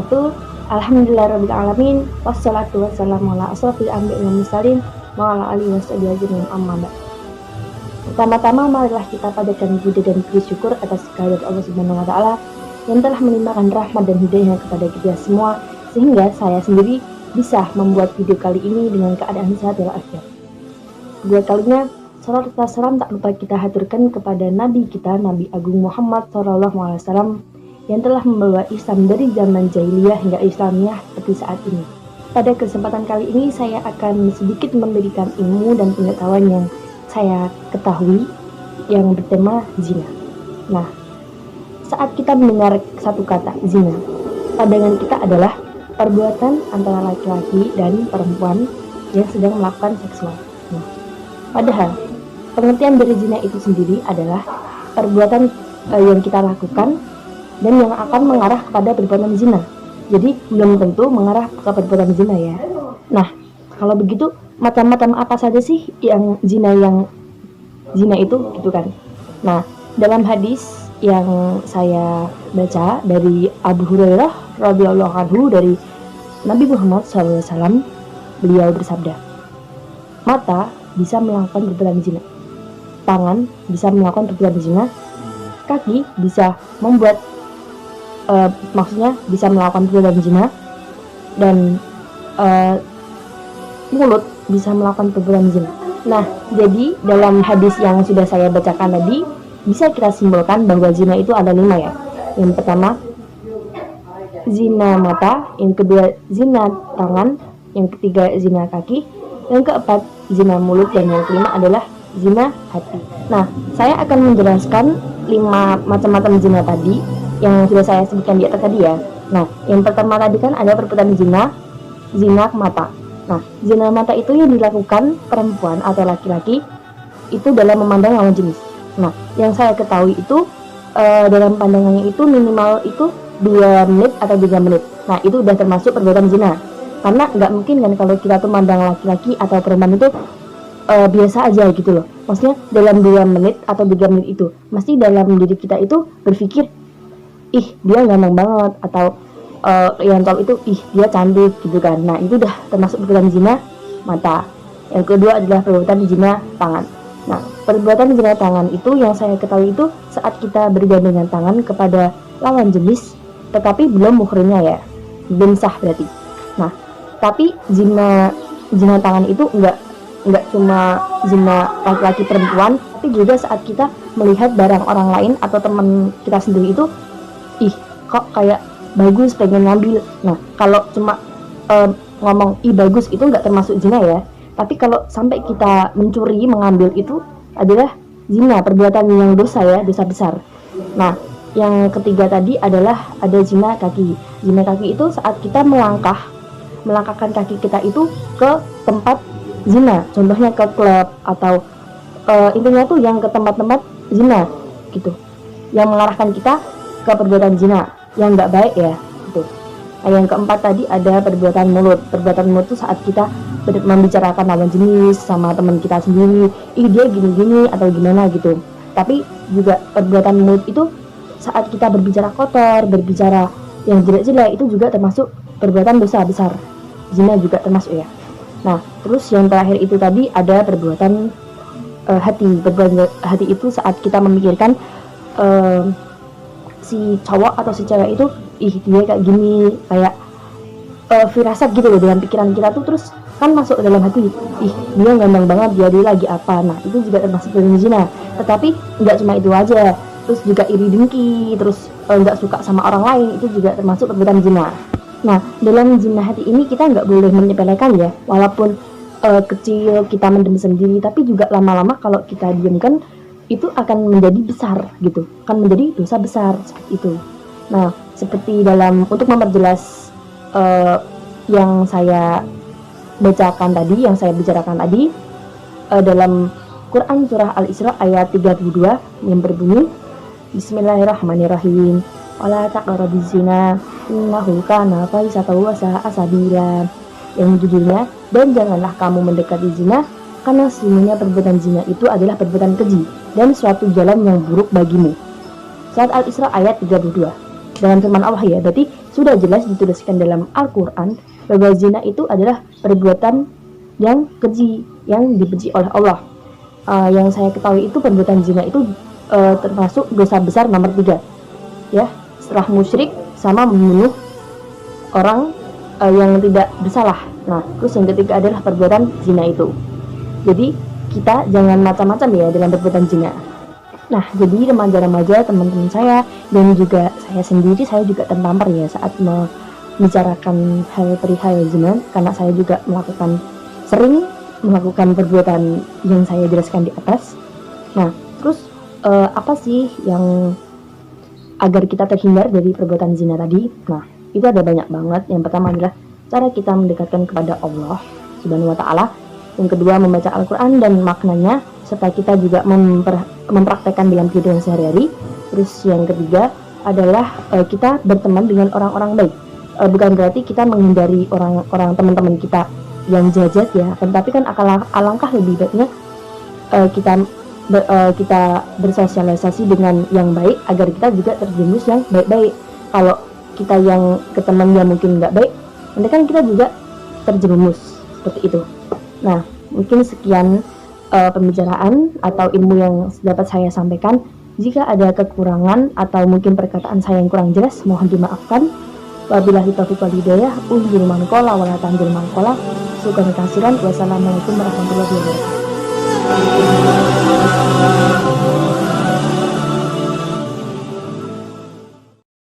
wabarakatuh. Alhamdulillahirrabbilalamin. Wassalatu wassalamu ala asrofil anbiya'i wal mursalin wa ala alihi washabihi ajmain, amma ba'd. Pertama-tama marilah kita panjatkan puji dan puji syukur atas kehadirat Allah Subhanahu wa taala yang telah melimpahkan rahmat dan hidayah kepada kita semua, sehingga saya sendiri bisa membuat video kali ini dengan keadaan sehat walafiat. Kedua kalinya, salam serta salam tak lupa kita haturkan kepada Nabi kita, Nabi Agung Muhammad SAW, yang telah membawa Islam dari zaman jahiliyah hingga Islamiyah seperti saat ini. Pada kesempatan kali ini saya akan sedikit memberikan ilmu dan pengetahuan yang saya ketahui yang bertema zina. Nah, saat kita mendengar satu kata zina, pandangan kita adalah perbuatan antara laki-laki dan perempuan yang sedang melakukan seksual. Nah, padahal pengertian dari zina itu sendiri adalah perbuatan yang kita lakukan dan yang akan mengarah kepada perbuatan zina. Jadi belum tentu mengarah ke perbuatan zina ya. Nah, kalau begitu macam-macam apa saja sih yang zina itu gitu kan. Nah, dalam hadis yang saya baca dari Abu Hurairah radhiyallahu anhu dari Nabi Muhammad SAW, beliau bersabda, mata bisa melakukan perbuatan zina, tangan bisa melakukan perbuatan zina, kaki bisa membuat maksudnya bisa melakukan perbuatan zina, dan mulut bisa melakukan perbuatan zina. Nah, jadi dalam hadis yang sudah saya bacakan tadi, bisa kita simpulkan bahwa zina itu ada 5 ya. Yang pertama, zina mata, yang kedua zina tangan, yang ketiga zina kaki, yang keempat zina mulut, dan yang kelima adalah zina hati. Nah, saya akan menjelaskan 5 macam-macam zina tadi yang sudah saya sebutkan di atas tadi ya. Nah, yang pertama tadi kan ada perbuatan zina mata. Nah, zina mata itu yang dilakukan perempuan atau laki-laki itu dalam memandang lawan jenis. Nah, yang saya ketahui itu dalam pandangannya itu minimal itu 2 menit atau 3 menit. Nah, itu udah termasuk perbuatan zina. Karena nggak mungkin kan kalau kita tuh mandang laki-laki atau perempuan itu biasa aja gitu loh. Maksudnya dalam 2 menit atau 3 menit itu mesti dalam diri kita itu berpikir, ih dia ganteng banget, atau yang tahu itu ih dia cantik gitu kan. Nah, itu udah termasuk perbuatan zina mata. Yang kedua adalah perbuatan zina tangan. Nah, perbuatan zina tangan itu yang saya ketahui itu saat kita bergandengan tangan kepada lawan jenis tetapi belum muhrimnya ya, belum sah berarti. Nah, tapi zina tangan itu enggak cuma zina laki-laki perempuan, tapi juga saat kita melihat barang orang lain atau teman kita sendiri itu, ih kok kayak bagus, pengen ngambil. Nah, kalau cuma ngomong ih bagus itu nggak termasuk zina ya. Tapi kalau sampai kita mencuri, mengambil, itu adalah zina, perbuatan yang dosa ya, dosa besar. Nah, yang ketiga tadi adalah ada zina kaki. Zina kaki itu saat kita melangkahkan kaki kita itu ke tempat zina, contohnya ke klub atau intinya tuh yang ke tempat-tempat zina gitu, yang mengarahkan kita ke perbuatan zina yang nggak baik ya gitu. Nah, yang keempat tadi ada perbuatan mulut. Perbuatan mulut itu saat kita membicarakan lawan jenis sama teman kita sendiri, ih dia gini-gini atau gimana gitu. Tapi juga perbuatan mulut itu saat kita berbicara kotor, berbicara yang jelek-jelek, itu juga termasuk perbuatan dosa besar. Zina juga termasuk ya. Nah, terus yang terakhir itu tadi ada perbuatan hati. Perbuatan hati itu saat kita memikirkan si cowok atau si cewek itu, ih dia kayak gini, kayak firasat gitu loh dengan pikiran kita tuh, terus kan masuk dalam hati, ih dia ganteng banget, dia lagi apa. Nah, itu juga termasuk perbuatan zina. Tetapi nggak cuma itu aja, terus juga iri dengki, terus nggak suka sama orang lain, itu juga termasuk perbuatan zina. Nah, dalam zina hati ini kita nggak boleh menyepelekan ya, walaupun kecil kita mendem sendiri, tapi juga lama-lama kalau kita diamkan itu akan menjadi besar gitu, akan menjadi dosa besar seperti itu. Nah, seperti dalam, untuk memperjelas yang saya bacakan tadi, yang saya bicarakan tadi, dalam Quran surah Al-Isra ayat 32 yang berbunyi, Bismillahirrahmanirrahim, wala taqrabuz zina innahu kana fahisatan wa sa'a sabila, yang judulnya, dan janganlah kamu mendekati zina karena sesungguhnya perbuatan zina itu adalah perbuatan keji dan suatu jalan yang buruk bagimu. Surat Al-Isra ayat 32. dalam firman Allah ya, berarti sudah jelas dituliskan dalam Al-Quran bahwa zina itu adalah perbuatan yang keji, yang dibenci oleh Allah. Yang saya ketahui itu perbuatan zina itu termasuk dosa besar nomor 3 ya, setelah musyrik sama membunuh orang yang tidak bersalah. Nah, terus yang ketiga adalah perbuatan zina itu. Jadi kita jangan macam-macam ya dalam perbuatan zina. Nah, jadi remaja-remaja teman-teman saya dan juga saya sendiri, saya juga tertampar ya saat membicarakan hal perihal zina, karena saya juga sering melakukan perbuatan yang saya jelaskan di atas. Nah, terus apa sih yang agar kita terhindar dari perbuatan zina tadi? Nah, itu ada banyak banget. Yang pertama adalah cara kita mendekatkan kepada Allah Subhanahu wa Ta'ala. Yang kedua, membaca Al-Quran dan maknanya, serta kita juga mempraktekkan dalam kehidupan sehari-hari. Terus yang ketiga adalah kita berteman dengan orang-orang baik. Bukan berarti kita menghindari orang-orang teman-teman kita yang jahat ya, tetapi kan alangkah lebih baiknya kita bersosialisasi dengan yang baik agar kita juga terjerumus yang baik-baik. Kalau kita yang ke teman yang mungkin nggak baik, nanti kan kita juga terjerumus seperti itu. Nah, mungkin sekian pembicaraan atau ilmu yang dapat saya sampaikan. Jika ada kekurangan atau mungkin perkataan saya yang kurang jelas, mohon dimaafkan. Wabillahi taufiq wal hidayah. Unzur man qala wa la tanzur man qala. Syukran kasiran. Wassalamualaikum warahmatullahi wabarakatuh.